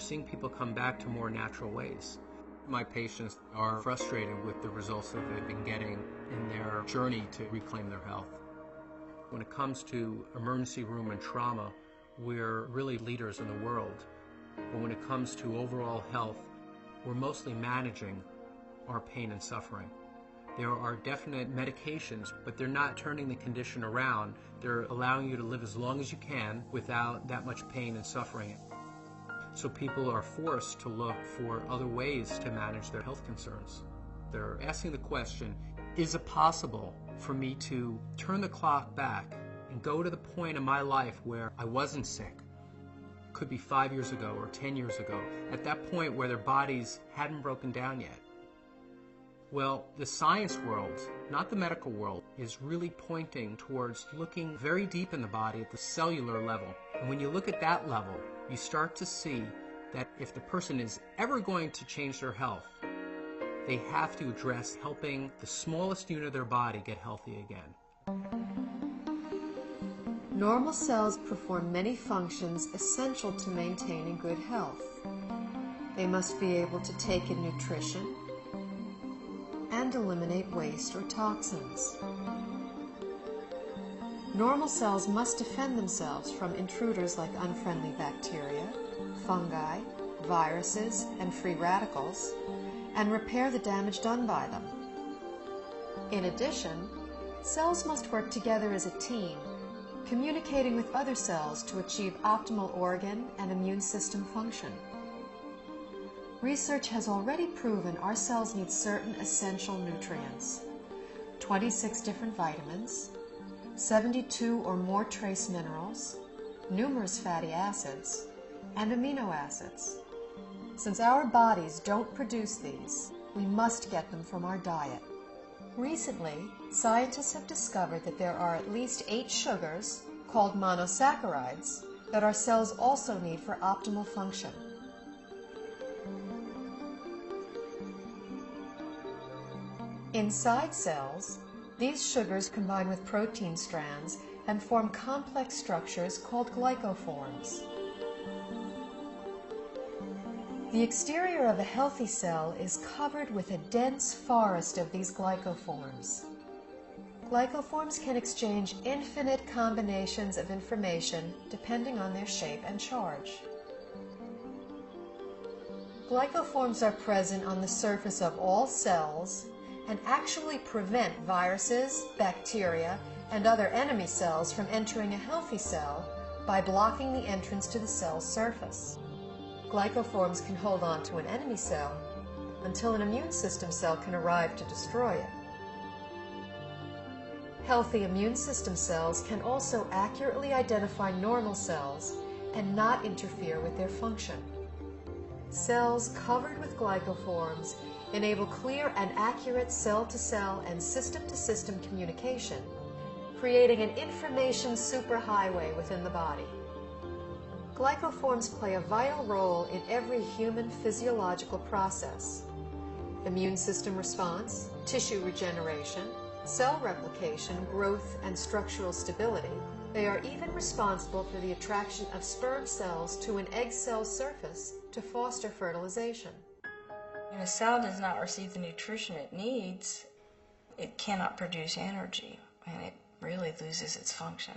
seeing people come back to more natural ways. My patients are frustrated with the results that they've been getting in their journey to reclaim their health. When it comes to emergency room and trauma, we're really leaders in the world. But when it comes to overall health, we're mostly managing our pain and suffering. There are definite medications, but they're not turning the condition around. They're allowing you to live as long as you can without that much pain and suffering. So people are forced to look for other ways to manage their health concerns. They're asking the question, is it possible for me to turn the clock back and go to the point in my life where I wasn't sick? Could be 5 years ago or 10 years ago, at that point where their bodies hadn't broken down yet. Well, the science world, not the medical world, is really pointing towards looking very deep in the body at the cellular level. And when you look at that level, you start to see that if the person is ever going to change their health, they have to address helping the smallest unit of their body get healthy again. Normal cells perform many functions essential to maintaining good health. They must be able to take in nutrition and eliminate waste or toxins. Normal cells must defend themselves from intruders like unfriendly bacteria, fungi, viruses, and free radicals, and repair the damage done by them. In addition, cells must work together as a team, communicating with other cells to achieve optimal organ and immune system function. Research has already proven our cells need certain essential nutrients, 26 different vitamins, 72 or more trace minerals, numerous fatty acids, and amino acids. Since our bodies don't produce these, we must get them from our diet. Recently, scientists have discovered that there are at least 8 sugars, called monosaccharides, that our cells also need for optimal function. Inside cells, these sugars combine with protein strands and form complex structures called glycoforms. The exterior of a healthy cell is covered with a dense forest of these glycoforms. Glycoforms can exchange infinite combinations of information depending on their shape and charge. Glycoforms are present on the surface of all cells and actually prevent viruses, bacteria, and other enemy cells from entering a healthy cell by blocking the entrance to the cell's surface. Glycoforms can hold on to an enemy cell until an immune system cell can arrive to destroy it. Healthy immune system cells can also accurately identify normal cells and not interfere with their function. Cells covered with glycoforms enable clear and accurate cell-to-cell and system-to-system communication, creating an information superhighway within the body. Glycoforms play a vital role in every human physiological process: immune system response, tissue regeneration, cell replication, growth, and structural stability. They are even responsible for the attraction of sperm cells to an egg cell surface to foster fertilization. When a cell does not receive the nutrition it needs, it cannot produce energy, and it really loses its function.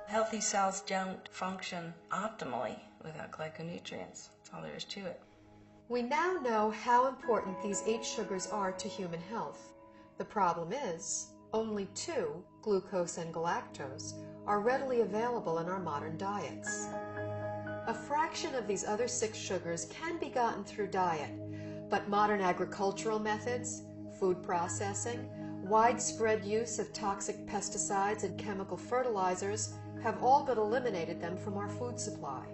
Healthy cells don't function optimally without glyconutrients. That's all there is to it. We now know how important these 8 sugars are to human health. The problem is, only 2, glucose and galactose, are readily available in our modern diets. A fraction of these other 6 sugars can be gotten through diet, but modern agricultural methods, food processing, widespread use of toxic pesticides and chemical fertilizers have all but eliminated them from our food supply.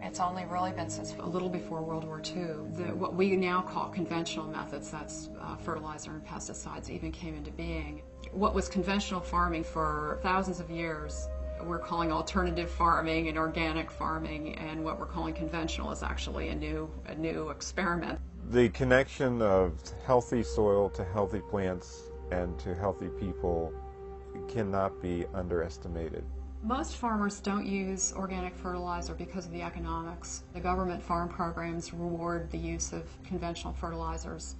It's only really been since a little before World War II that what we now call conventional methods, that's fertilizer and pesticides, even came into being. What was conventional farming for thousands of years, we're calling alternative farming and organic farming, and what we're calling conventional is actually a new experiment. The connection of healthy soil to healthy plants and to healthy people cannot be underestimated. Most farmers don't use organic fertilizer because of the economics. The government farm programs reward the use of conventional fertilizers.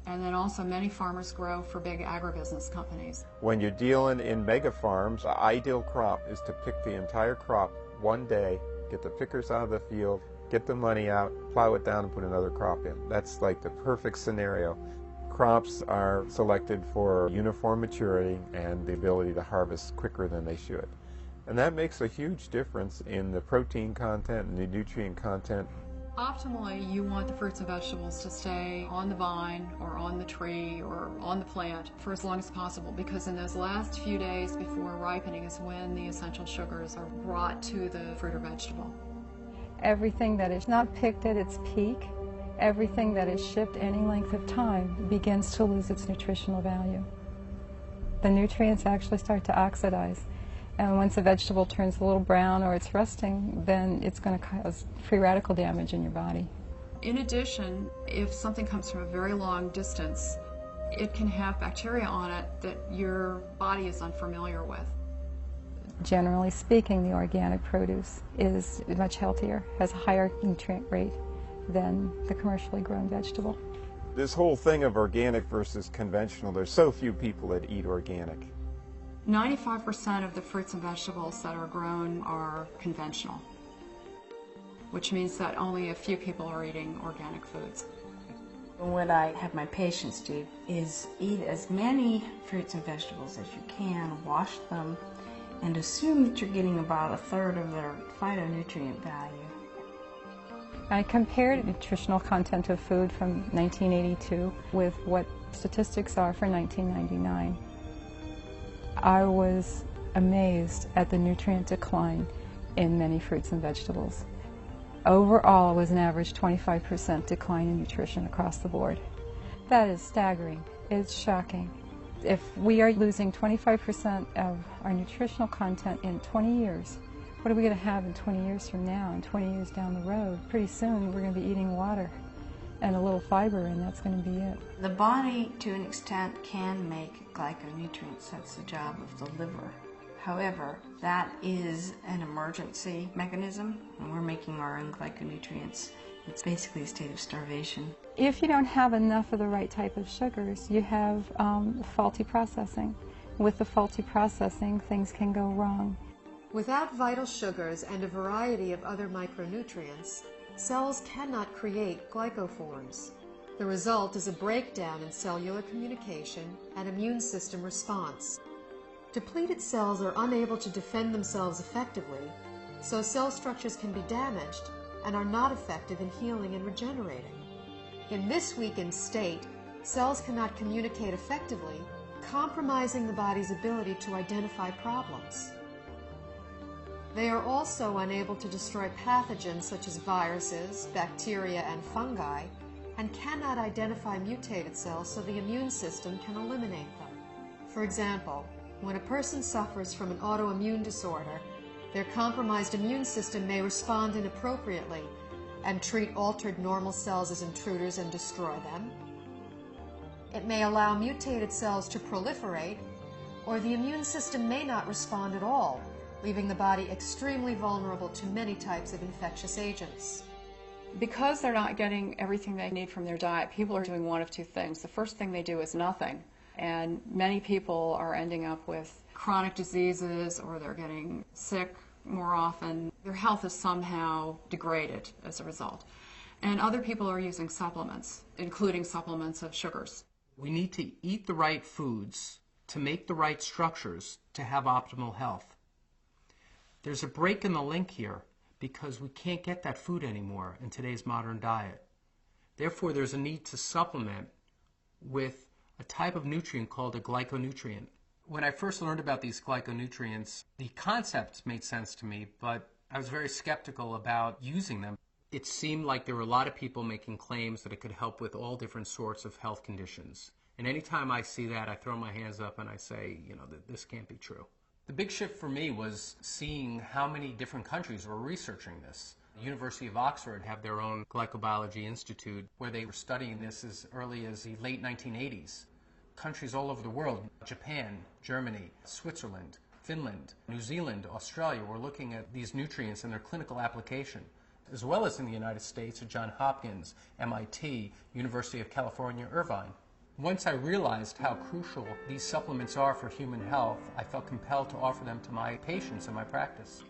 And then also many farmers grow for big agribusiness companies. When you're dealing in mega farms, the ideal crop is to pick the entire crop one day, get the pickers out of the field, get the money out, plow it down and put another crop in. That's like the perfect scenario. Crops are selected for uniform maturity and the ability to harvest quicker than they should. And that makes a huge difference in the protein content and the nutrient content. Optimally, you want the fruits and vegetables to stay on the vine or on the tree or on the plant for as long as possible, because in those last few days before ripening is when the essential sugars are brought to the fruit or vegetable. Everything that is not picked at its peak, everything that is shipped any length of time begins to lose its nutritional value. The nutrients actually start to oxidize. And once a vegetable turns a little brown or it's rusting, then it's going to cause free radical damage in your body. In addition, if something comes from a very long distance, it can have bacteria on it that your body is unfamiliar with. Generally speaking, the organic produce is much healthier, has a higher nutrient rate than the commercially grown vegetable. This whole thing of organic versus conventional, there's so few people that eat organic. 95% of the fruits and vegetables that are grown are conventional, which means that only a few people are eating organic foods. What I have my patients do is eat as many fruits and vegetables as you can, wash them, and assume that you're getting about a third of their phytonutrient value. I compared nutritional content of food from 1982 with what statistics are for 1999. I was amazed at the nutrient decline in many fruits and vegetables. Overall, it was an average 25% decline in nutrition across the board. That is staggering. It's shocking. If we are losing 25% of our nutritional content in 20 years, what are we going to have in 20 years from now and 20 years down the road? Pretty soon we're going to be eating water and a little fiber, and that's going to be it. The body, to an extent, can make glyconutrients. That's the job of the liver. However, that is an emergency mechanism, and we're making our own glyconutrients. It's basically a state of starvation. If you don't have enough of the right type of sugars, you have faulty processing. With the faulty processing, things can go wrong. Without vital sugars and a variety of other micronutrients, cells cannot create glycoforms. The result is a breakdown in cellular communication and immune system response. Depleted cells are unable to defend themselves effectively, so cell structures can be damaged and are not effective in healing and regenerating. In this weakened state, cells cannot communicate effectively, compromising the body's ability to identify problems. They are also unable to destroy pathogens such as viruses, bacteria, and fungi, and cannot identify mutated cells so the immune system can eliminate them. For example, when a person suffers from an autoimmune disorder, their compromised immune system may respond inappropriately and treat altered normal cells as intruders and destroy them. It may allow mutated cells to proliferate, or the immune system may not respond at all, leaving the body extremely vulnerable to many types of infectious agents. Because they're not getting everything they need from their diet, people are doing one of two things. The first thing they do is nothing, and many people are ending up with chronic diseases, or they're getting sick more often. Their health is somehow degraded as a result. And other people are using supplements, including supplements of sugars. We need to eat the right foods to make the right structures to have optimal health. There's a break in the link here because we can't get that food anymore in today's modern diet. Therefore, there's a need to supplement with a type of nutrient called a glyconutrient. When I first learned about these glyconutrients, the concepts made sense to me, but I was very skeptical about using them. It seemed like there were a lot of people making claims that it could help with all different sorts of health conditions. And anytime I see that, I throw my hands up and I say, this can't be true. The big shift for me was seeing how many different countries were researching this. The University of Oxford have their own glycobiology institute where they were studying this as early as the late 1980s. Countries all over the world, Japan, Germany, Switzerland, Finland, New Zealand, Australia were looking at these nutrients and their clinical application, as well as in the United States at Johns Hopkins, MIT, University of California, Irvine. Once I realized how crucial these supplements are for human health, I felt compelled to offer them to my patients in my practice.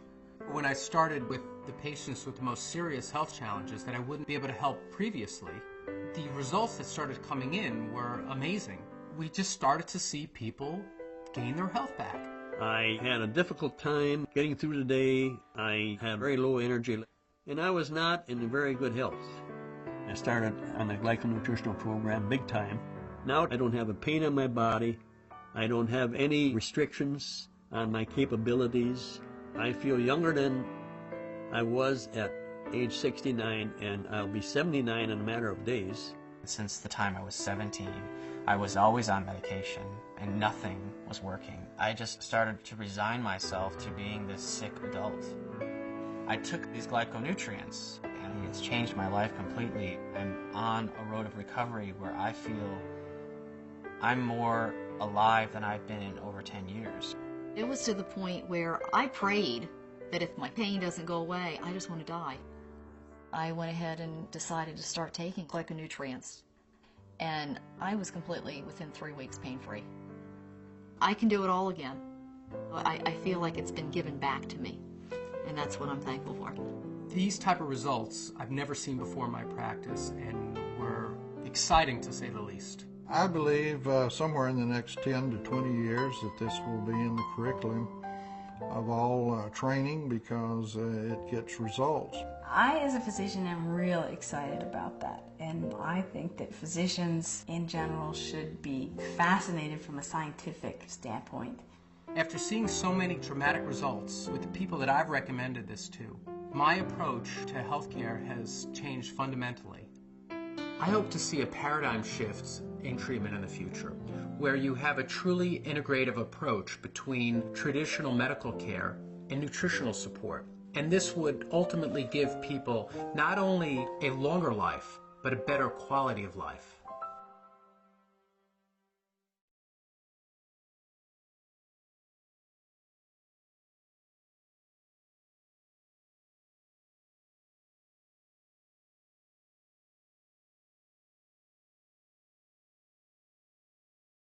When I started with the patients with the most serious health challenges that I wouldn't be able to help previously, the results that started coming in were amazing. We just started to see people gain their health back. I had a difficult time getting through the day. I had very low energy, and I was not in very good health. I started on the Glyconutritional program big time. Now I don't have a pain in my body. I don't have any restrictions on my capabilities. I feel younger than I was at age 69, and I'll be 79 in a matter of days. Since the time I was 17, I was always on medication, and nothing was working. I just started to resign myself to being this sick adult. I took these glyconutrients, and it's changed my life completely. I'm on a road of recovery where I feel I'm more alive than I've been in over 10 years. It was to the point where I prayed that if my pain doesn't go away, I just want to die. I went ahead and decided to start taking glyconutrients, and I was completely, within 3 weeks, pain-free. I can do it all again. I feel like it's been given back to me, and that's what I'm thankful for. These type of results I've never seen before in my practice, and were exciting to say the least. I believe somewhere in the next 10 to 20 years that this will be in the curriculum of all training, because it gets results. I, as a physician, am real excited about that, and I think that physicians in general should be fascinated from a scientific standpoint. After seeing so many dramatic results with the people that I've recommended this to, my approach to healthcare has changed fundamentally. I hope to see a paradigm shift in treatment in the future, where you have a truly integrative approach between traditional medical care and nutritional support. And this would ultimately give people not only a longer life, but a better quality of life.